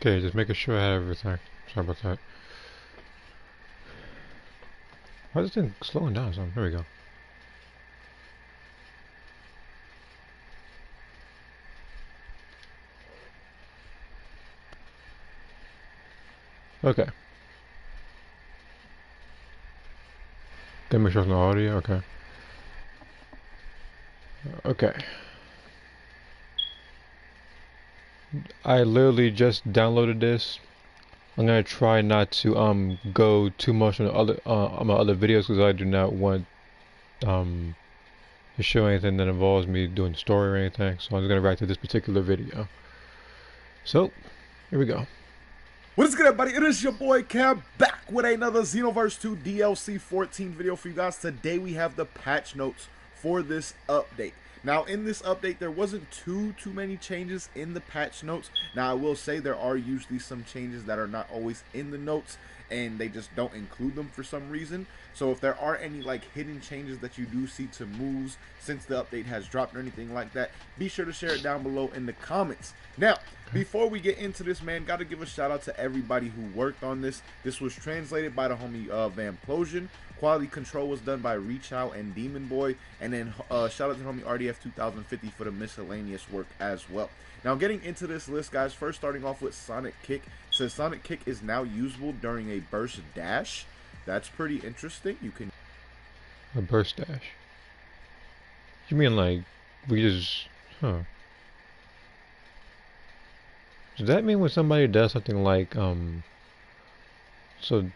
Okay, just making sure I have everything. Sorry about that. Why is this thing slowing down? So there we go. Okay. Then make sure there's no audio. Okay. Okay. I literally just downloaded this. I'm gonna try not to go too much on the other on my other videos because I do not want um to show anything that involves me doing the story or anything. So I'm just gonna react to this particular video. So here we go. What is good, everybody? It is your boy Cam back with another Xenoverse 2 DLC 14 video for you guys. Today we have the patch notes for this update. Now, in this update, there wasn't too many changes in the patch notes. Now, I will say there are usually some changes that are not always in the notes, and they just don't include them for some reason. So if there are any like hidden changes that you do see to moves since the update has dropped or anything like that, be sure to share it down below in the comments. Now, before we get into this, man, gotta give a shout out to everybody who worked on this. This was translated by the homie Vamplosion. Quality control was done by Reach Out and Demon Boy, and then shout out to homie RDF 2050 for the miscellaneous work as well. Now, getting into this list, guys, first starting off with Sonic Kick. It says Sonic Kick is now usable during a burst dash. That's pretty interesting. You can A burst dash. You mean like we just Does that mean when somebody does something like so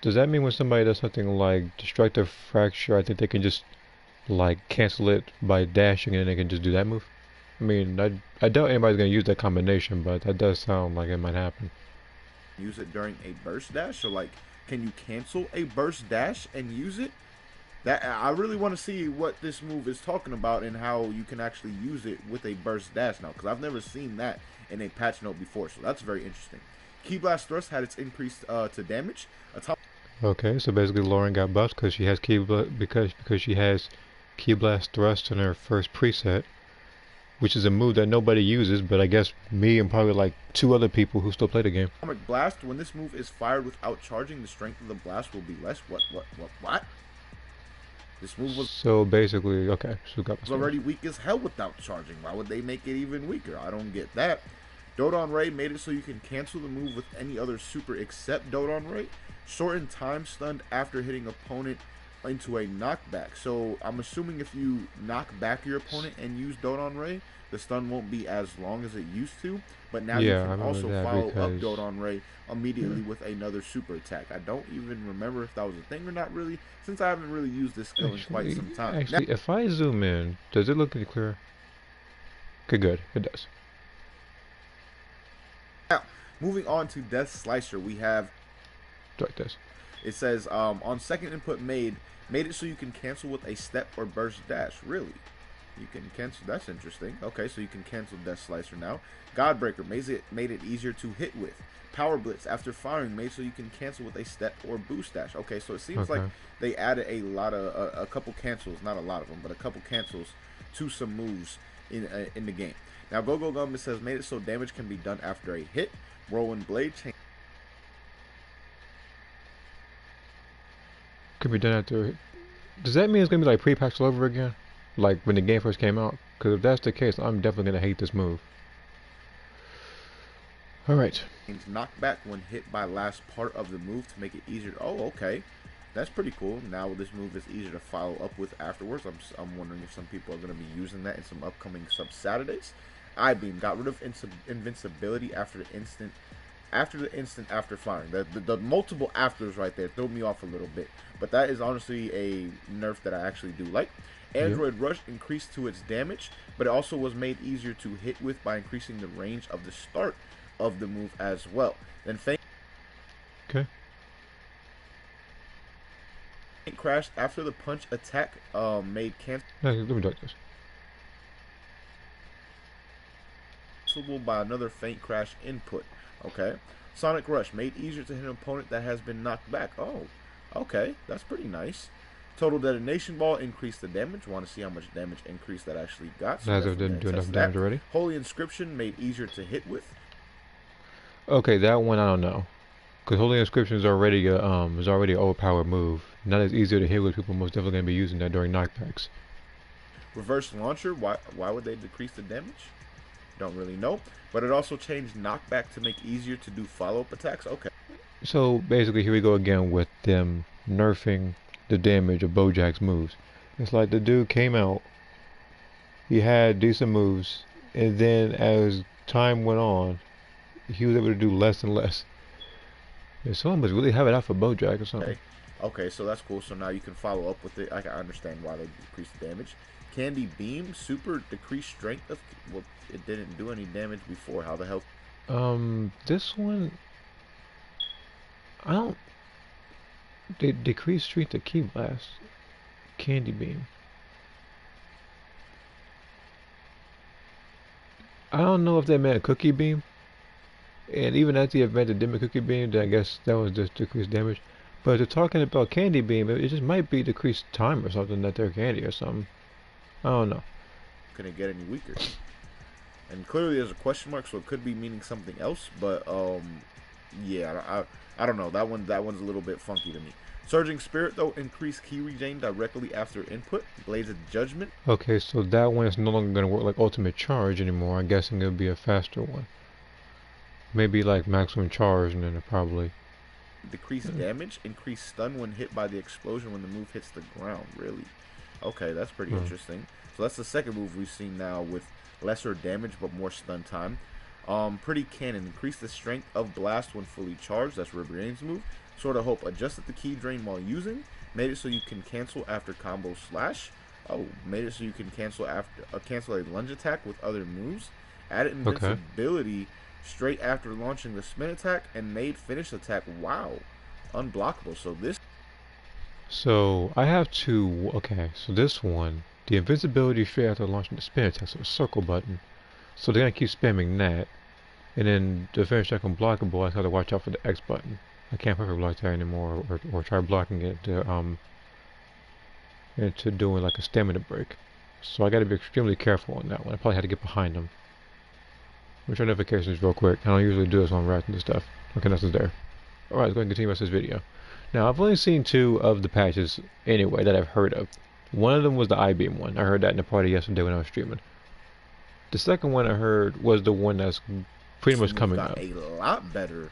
does that mean when somebody does something like destructive fracture, I think they can just like cancel it by dashing and they can just do that move? I mean, I doubt anybody's gonna use that combination, but that does sound like it might happen. use it during a burst dash. So, like, can you cancel a burst dash and use it? That I really want to see what this move is talking about and how you can actually use it with a burst dash now, because I've never seen that in a patch note before. So that's very interesting. Key Blast Thrust had its increase to damage. Okay, so basically Lauren got buffed because she has because she has Key Blast Thrust in her first preset, which is a move that nobody uses, but I guess me and probably like 2 other people who still play the game. Atomic Blast. When this move is fired without charging, the strength of the blast will be less. What? This move was So basically, okay, so got already weak as hell without charging. Why would they make it even weaker? I don't get that. Dodon Ray made it so you can cancel the move with any other super except Dodon Ray. Shorten time stunned after hitting opponent into a knockback. So I'm assuming if you knock back your opponent and use Dodon Ray, the stun won't be as long as it used to. But now Yeah, you I can also that follow up because Dodon Ray immediately with another super attack. I don't even remember if that was a thing or not really, since I haven't really used this skill in quite some time. Actually, if I zoom in, does it look any clearer? Okay, good. It does. Now, moving on to Death Slicer, we have Like this. it says on second input made it so you can cancel with a step or burst dash. Really? You can cancel. That's interesting. Okay, so you can cancel Death Slicer now. Godbreaker made it easier to hit with. Power Blitz after firing made so you can cancel with a step or boost dash. Okay, so it seems like they added a lot of a couple cancels, not a lot of them, but a couple cancels to some moves in the game. Now, Go Gum, it says made it so damage can be done after a hit. Whirlwind Blade change. Could be done after. Does that mean it's gonna be like pre-patched all over again? Like when the game first came out? Because if that's the case, I'm definitely gonna hate this move. Alright. Knockback when hit by last part of the move to make it easier. Oh, okay. That's pretty cool. Now this move is easier to follow up with afterwards. I'm wondering if some people are going to be using that in some upcoming sub-Saturdays. I-Beam got rid of invincibility after the instant after firing. The multiple afters right there threw me off a little bit. But that is honestly a nerf that I actually do like. Android Rush increased to its damage, but it also was made easier to hit with by increasing the range of the start of the move as well. Then Faint Crash after the punch attack made cancel. Let me do this. Cancelable by another Faint Crash input. Okay. Sonic Rush made easier to hit an opponent that has been knocked back. Oh, okay, that's pretty nice. Total Detonation Ball increased the damage. Want to see how much damage increase that actually got. So As if it didn't do enough damage already. Holy Inscription made easier to hit with. Okay, that one I don't know. Because Holy Inscription is already an overpowered move. Not as easier to hit with people most definitely gonna be using that during knockbacks. Reverse launcher, why would they decrease the damage? Don't really know. But it also changed knockback to make easier to do follow-up attacks. Okay. So basically here we go again with them nerfing the damage of Bojack's moves. It's like the dude came out, he had decent moves, and then as time went on, he was able to do less and less. And someone must really have it out for Bojack or something. Okay, so that's cool. So now you can follow up with it. I can understand why they decreased the damage. Candy Beam, super decreased strength of. Well, it didn't do any damage before. How the hell? This one, I don't. They decrease strength to Key Blast. Candy Beam. I don't know if they meant Cookie Beam. And even at the event that did make Cookie Beam, then I guess that was just decreased damage. But if they're talking about Candy Beam, it just might be decreased time or something that they're candy or something. I don't know. Couldn't get any weaker. And clearly there's a question mark, so it could be meaning something else. But yeah, I don't know. That one's a little bit funky to me. Surging Spirit though, increased key regen directly after input. Blades of Judgment. Okay, so that one is no longer going to work like Ultimate Charge anymore. I'm guessing it'll be a faster one. Maybe like Maximum Charge, and then it probably Decreased damage, increased stun when hit by the explosion when the move hits the ground. Really? Okay, that's pretty interesting. So that's the second move we've seen now with lesser damage but more stun time. Pretty Cannon, increase the strength of blast when fully charged. That's River Aim's move. Sword of Hope, adjusted the key drain while using. Made it so you can cancel after combo slash. Oh, made it so you can cancel a lunge attack with other moves. Added invincibility straight after launching the spin attack and made finish attack. Wow, unblockable. So this. So I have to. Okay, so this one, the invincibility straight after launching the spin attack, so a circle button. So they're gonna keep spamming that, and then to finish that unblockable, I have to watch out for the X button. I can't perfect block that anymore, or try blocking it into doing like a stamina break. So I got to be extremely careful on that one. I probably had to get behind them. Let me try notifications real quick. I don't usually do this when I'm reacting to stuff. Okay, nothing's there. Alright, let's go ahead and continue with this video. Now, I've only seen two of the patches anyway that I've heard of. One of them was the I-beam one. I heard that in the party yesterday when I was streaming. The second one I heard was the one that's pretty much coming up. A lot better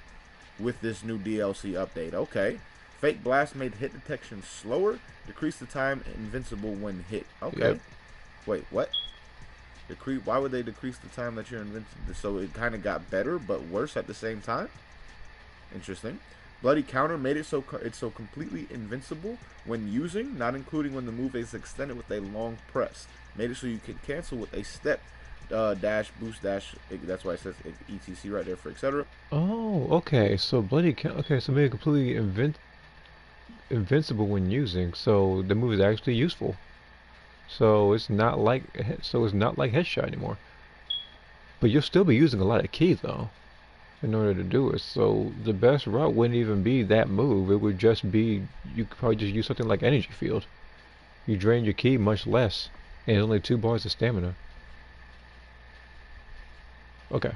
with this new DLC update. Okay. Fake Blast made hit detection slower, decreased the time invincible when hit. Okay. Yep. Wait, what? Why would they decrease the time that you're invincible? So it kind of got better but worse at the same time? Interesting. Bloody Counter made it so it's so completely invincible when using, not including when the move is extended with a long press. Made it so you can cancel with a step, dash, boost, dash. That's why it says etc right there for etc. Oh, okay. So Bloody Counter. Okay, so made it completely invincible when using. So the move is actually useful. So it's not like headshot anymore. But you'll still be using a lot of ki though in order to do it. So the best route wouldn't even be that move. It would just be, you could probably just use something like Energy Field. You drain your ki much less, and it's only 2 bars of stamina. Okay.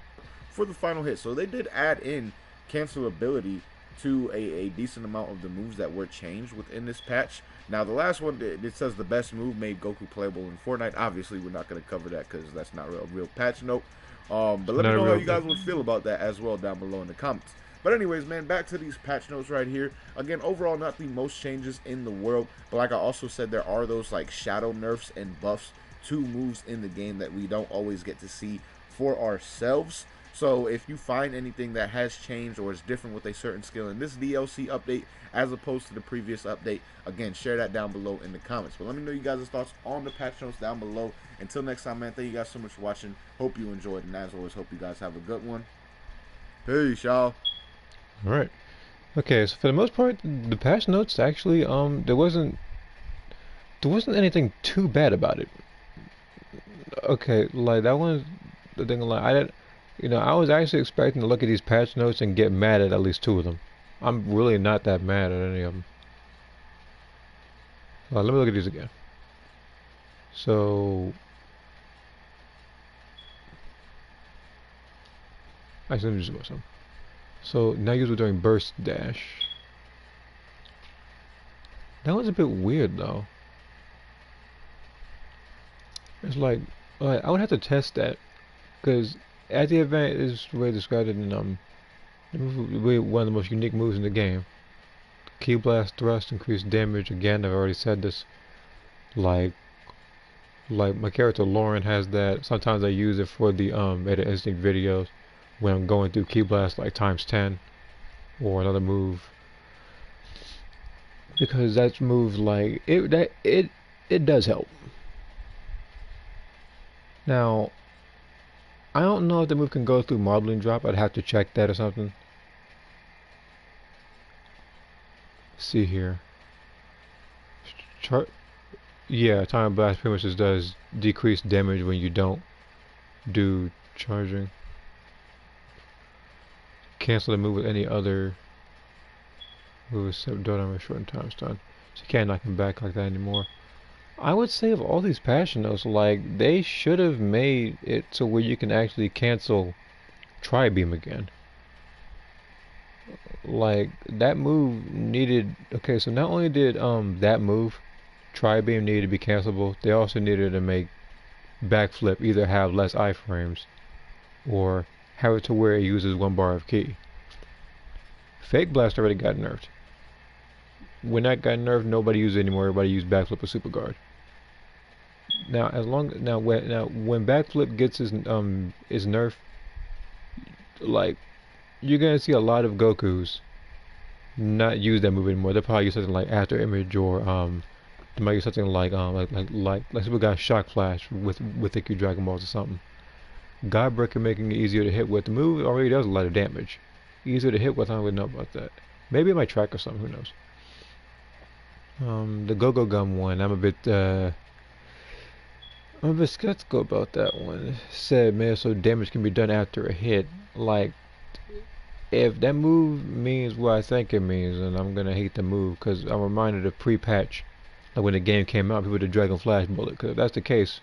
For the final hit, so they did add in cancelability to a decent amount of the moves that were changed within this patch. Now the last one, it says the best move made Goku playable in Fortnite. Obviously we're not going to cover that because that's not a real patch note. But let me know how you guys would feel about that as well down below in the comments. But anyways, man, back to these patch notes right here. Again, overall, not the most changes in the world. But like I also said, there are those like shadow nerfs and buffs to moves in the game that we don't always get to see for ourselves. So if you find anything that has changed or is different with a certain skill in this DLC update as opposed to the previous update, again, share that down below in the comments. But let me know you guys' thoughts on the patch notes down below. Until next time, man, thank you guys so much for watching. Hope you enjoyed, and as always, hope you guys have a good one. Peace, y'all. Alright. Okay, so for the most part, the patch notes actually, there wasn't anything too bad about it. Okay, like that one, the thing, like I was actually expecting to look at these patch notes and get mad at least 2 of them. I'm really not that mad at any of them. Let me look at these again. So, actually, let me just go some. So now usable during burst dash. That was a bit weird though. It's like, I would have to test that because at the event is the way described it in one of the most unique moves in the game. Key blast thrust, increased damage. Again, I've already said this. Like my character Lauren has that. Sometimes I use it for the Meta Instinct videos when I'm going through key blast like times 10 or another move, because that move like it does help. Now I don't know if the move can go through marbling drop. I'd have to check that or something. See here. Chart. Yeah, time blast pretty much just does decrease damage when you don't do charging. Cancel the move with any other move except double damage shortened time stun. So you can't knock him back like that anymore. I would say of all these passion notes, like they should have made it so where you can actually cancel Tri-Beam again. Like that move needed. Okay, so not only did that move Tri-Beam needed to be cancelable, they also needed to make backflip either have less iframes or have it to where it uses 1 bar of key. Fake Blast already got nerfed. When that got nerfed, nobody used it anymore. Everybody used backflip or super guard. Now, when backflip gets his nerf, like you're gonna see a lot of Gokus not use that move anymore. They'll probably use something like After Image or they might use something like Super Guy Shock Flash with the Q Dragon Balls or something. Godbreaker making it easier to hit with. The move already does a lot of damage. Easier to hit with. I don't really know about that. Maybe it might track or something. Who knows? The Go-Go Gum one, I'm a bit skeptical about that one. It said, man, so damage can be done after a hit. Like, if that move means what I think it means, then I'm gonna hate the move, because I'm reminded of pre-patch, like when the game came out, people did Dragon Flash Bullet. Because if that's the case,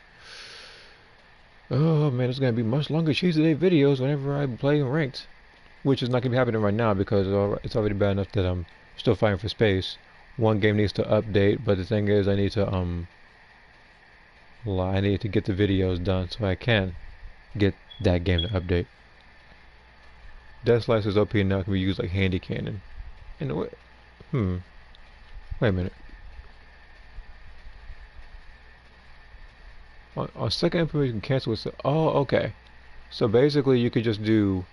oh man, it's gonna be much longer Cheese Today videos whenever I play ranked, which is not gonna be happening right now because it's already bad enough that I'm still fighting for space. One game needs to update, but the thing is, I need to get the videos done so I can get that game to update. Death Slicer's OP now can be used like handy cannon. And wait a minute. On second input, you can cancel with. Oh, okay. So basically, you could just do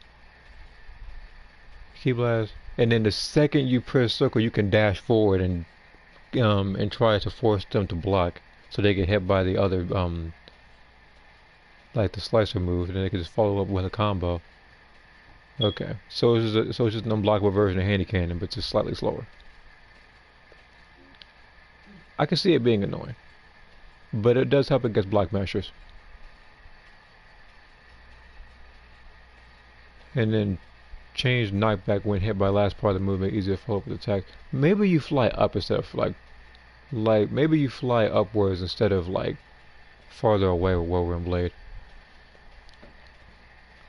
key blast, and then the second you press circle, you can dash forward and try to force them to block, so they get hit by the other like the slicer move, and then they can just follow up with a combo. Okay, so it's just an unblockable version of handy cannon, but just slightly slower. I can see it being annoying, but it does help against block mashers. And then change knockback when hit by last part of the movement, easier to follow up with attack. Maybe you fly up instead of like maybe you fly upwards instead of like farther away with Whirlwind Blade.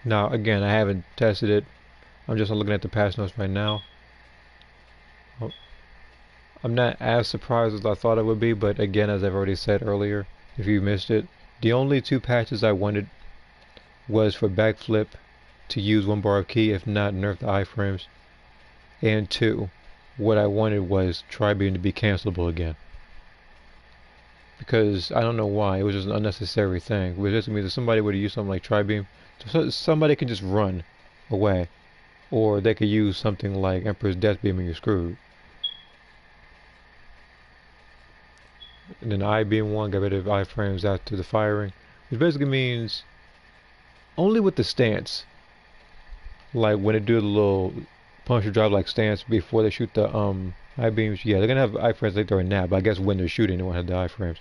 Now again, I haven't tested it. I'm just looking at the patch notes right now. I'm not as surprised as I thought it would be, but again, as I've already said earlier, if you missed it, the only 2 patches I wanted was for backflip to use 1 bar of key, if not nerf the iframes, and 2, what I wanted was Tri-Beam to be cancelable again. Because I don't know why, it was just an unnecessary thing. It was just means if somebody would have used something like Tri-Beam, so somebody can just run away, or they could use something like Emperor's Death Beam and you're screwed. And then I-Beam 1 got rid of iframes after the firing, which basically means only with the stance. Like when they do the little punch or drive like stance before they shoot the I-beams, yeah, they're gonna have iframes like they're in that, but I guess when they're shooting they won't have the iframes.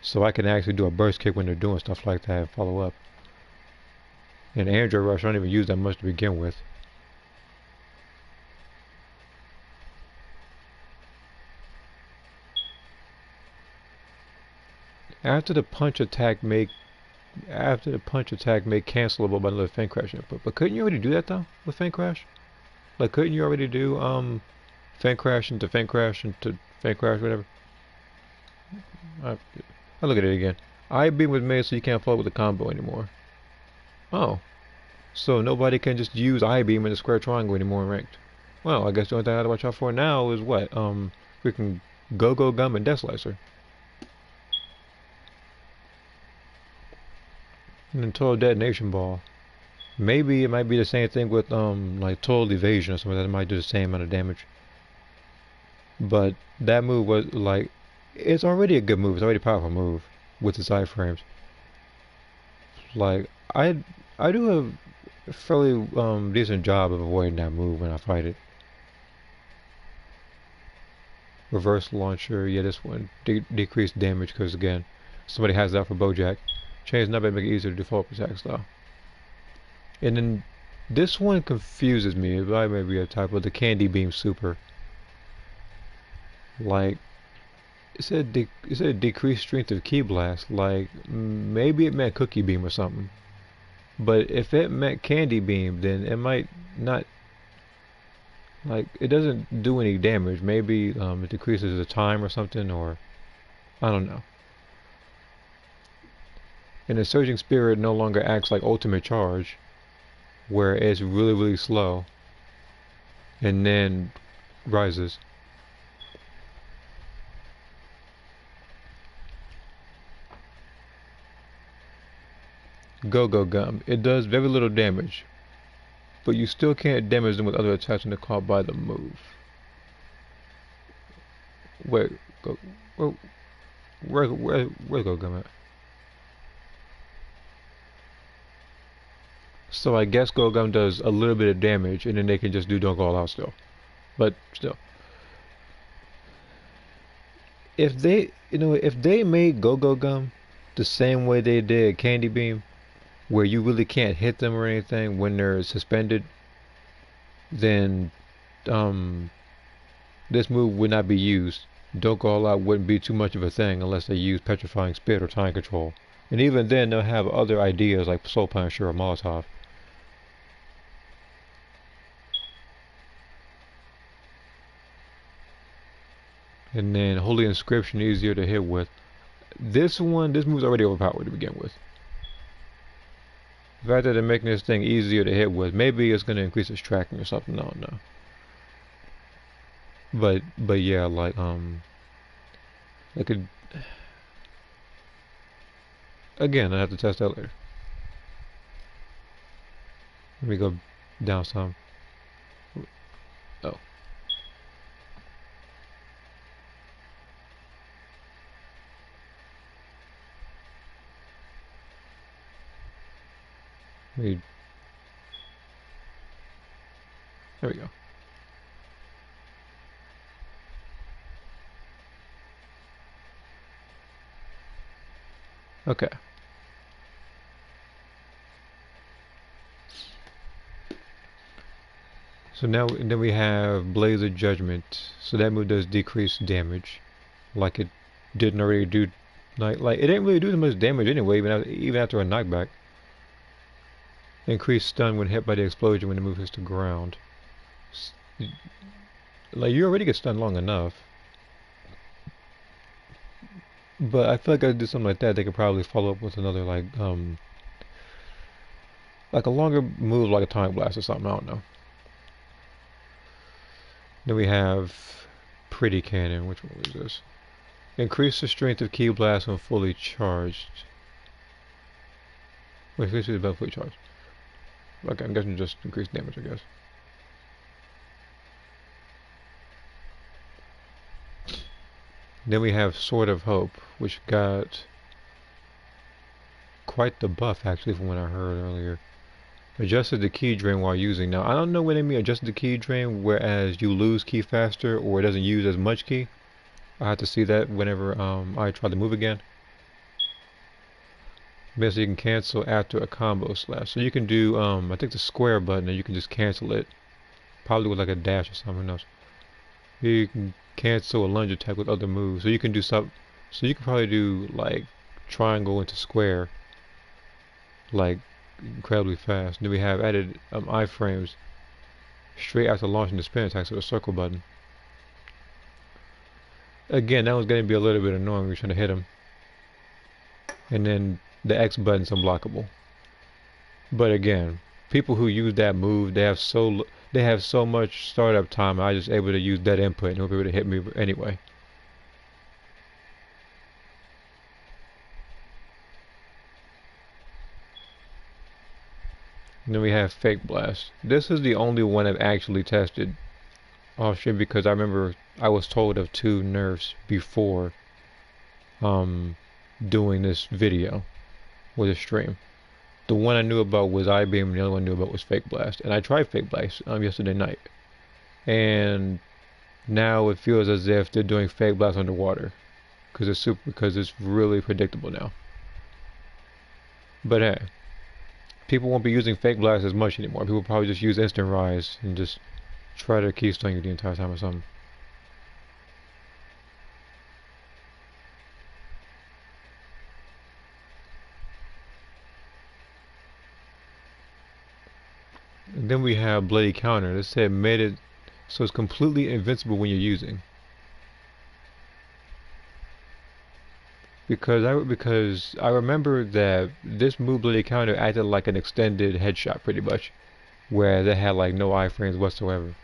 So I can actually do a burst kick when they're doing stuff like that and follow up. And Android Rush I don't even use that much to begin with. After the punch attack make cancelable by another Feint Crash input. But couldn't you already do that though with Feint Crash? Like, couldn't you already do fan crash into fan crash into fan crash, whatever? I, I'll look at it again. I beam was made so you can't float with the combo anymore. Oh, so nobody can just use I beam in the square triangle anymore in ranked. Well, I guess the only thing I have to watch out for now is what? Freaking Go Gum and Death Slicer. And then Total Detonation Ball. Maybe it might be the same thing with like Total Evasion or something that might do the same amount of damage. But that move was like, it's already a good move. It's already a powerful move with its iframes. Like I do a fairly decent job of avoiding that move when I fight it. Reverse launcher, yeah, this one decreased damage because again, somebody has that for Bojack. Change number make it easier to do full attacks though. And then this one confuses me. It may be a typo. The Candy Beam Super. Like it said decreased strength of Key Blast. Like maybe it meant Cookie Beam or something. But if it meant Candy Beam, then it might not. Like it doesn't do any damage. Maybe it decreases the time or something, or I don't know. And the Surging Spirit no longer acts like Ultimate Charge, where it's really slow, and then rises. Go Gum. It does very little damage, but you still can't damage them with other attacks when they're caught by the move. Wait, go, where's Go Gum at? So I guess Go Gum does a little bit of damage, and then they can just do Don't Go All Out still. But still, if they made Go Gum the same way they did Candy Beam, where you really can't hit them or anything when they're suspended, then this move would not be used. Don't Go All Out wouldn't be too much of a thing unless they use Petrifying Spit or Time Control. And even then, they'll have other ideas like Soul Punisher or Molotov. And then Holy Inscription, easier to hit with. This move's already overpowered to begin with. The fact that they're making this thing easier to hit with, maybe it's going to increase its tracking or something, I don't know. But yeah, like, I could, again, I have to test that later. Let me go down some. Oh. There we go. Okay. So now then we have Blaze of Judgment. So that move does decrease damage, like it didn't already do. Like it didn't really do as much damage anyway, even after a knockback. Increased stun when hit by the explosion when the move hits the ground. Like you already get stunned long enough. But I feel like I do something like that, they could probably follow up with another like a longer move like a Time Blast or something, I don't know. Then we have Pretty Cannon, which one was this? Increase the strength of Key Blast when fully charged. Wait, this is about fully charged. Okay, I'm guessing just increased damage, I guess. Then we have Sword of Hope, which got quite the buff actually from what I heard earlier. Adjusted the key drain while using. Now I don't know what they mean adjusted the key drain, whereas you lose key faster or it doesn't use as much key. I have to see that whenever I try to move again. Basically, you can cancel after a combo slash. So you can do, I think the square button, and you can just cancel it. Probably with like a dash or something, who knows. You can cancel a lunge attack with other moves. So you can do some, so you can probably do like triangle into square, like incredibly fast. Then we have added iframes straight after launching the spin attack, so the circle button. Again, that was going to be a little bit annoying when you're trying to hit him. And then the X button's unblockable. But again, people who use that move, they have so much startup time. I was just able to use that input and he'll be able to hit me anyway. And then we have Fake Blast. This is the only one I've actually tested. Oh shit, because I remember I was told of 2 nerfs before doing this video with a stream. The one I knew about was I-Beam, and the other one I knew about was Fake Blast. And I tried Fake Blast yesterday night. And now it feels as if they're doing Fake Blast underwater. Because it's really predictable now. But hey, people won't be using Fake Blast as much anymore. People probably just use Instant Rise and just try to keystone you the entire time or something. And then we have Bloody Counter. This said made it so it's completely invincible when you're using. Because I remember that this move Bloody Counter acted like an extended headshot pretty much, where they had like no iframes whatsoever.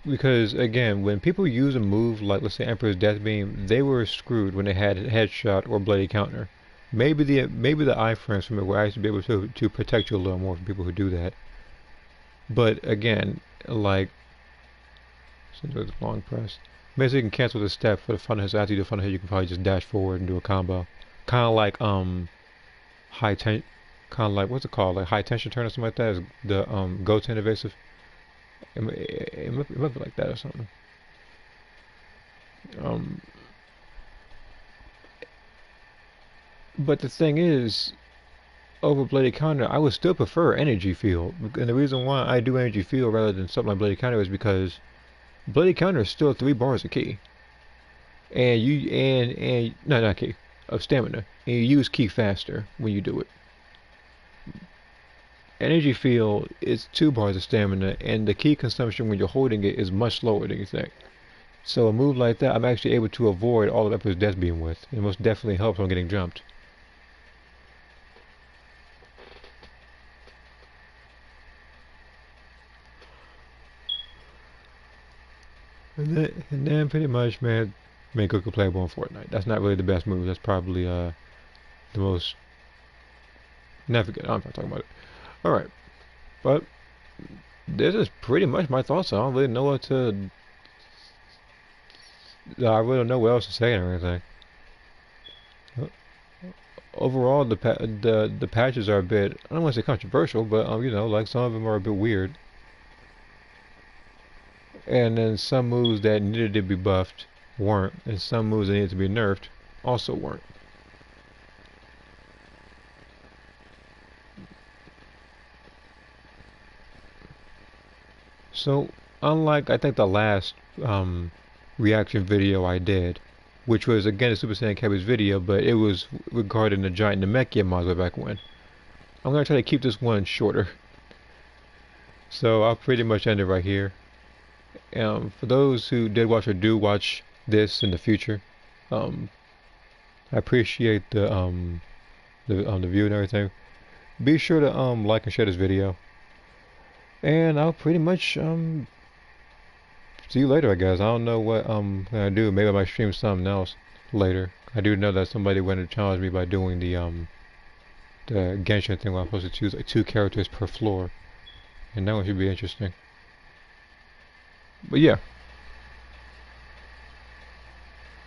Because again, when people use a move like, let's say, Emperor's Death Beam, they were screwed when they had headshot or Bloody Counter. Maybe the iframes from it will actually be able to protect you a little more from people who do that. But again, like, since it's long press, basically you can cancel the step for the front hit. So after you do the front hit, you can probably just dash forward and do a combo, kind of like what's it called, like high tension turn or something like that. Is the go to invasive. It might be like that or something. But the thing is, over Bloody Counter, I would still prefer Energy Field. And the reason why I do Energy Field rather than something like Bloody Counter is because Bloody Counter is still 3 bars of key. And no, not key, of stamina. And you use key faster when you do it. Energy Field is 2 bars of stamina, and the key consumption when you're holding it is much slower than you think. So a move like that, I'm actually able to avoid all of Emperor's Death Beam with. It most definitely helps on getting jumped. And then pretty much, man, make Goku playable in Fortnite. That's not really the best move. That's probably the most. Never forget. I'm not talking about it. All right, but this is pretty much my thoughts. I don't really know what to. I really don't know what else to say or anything. Overall, the patches are a bit. I don't want to say controversial, but you know, like some of them are a bit weird. And then some moves that needed to be buffed weren't, and some moves that needed to be nerfed also weren't. So, unlike I think the last reaction video I did, which was again a Super Saiyan Cabbage video, but it was regarding the giant Namekia mods way back when, I'm gonna try to keep this one shorter. So I'll pretty much end it right here. For those who did watch or do watch this in the future, I appreciate the view and everything. Be sure to like and share this video, and I'll pretty much see you later, I guess. I don't know what I'm gonna do. Maybe I might stream something else later. I do know that somebody went to challenge me by doing the Genshin thing where I'm supposed to choose like 2 characters per floor, and that one should be interesting. But yeah.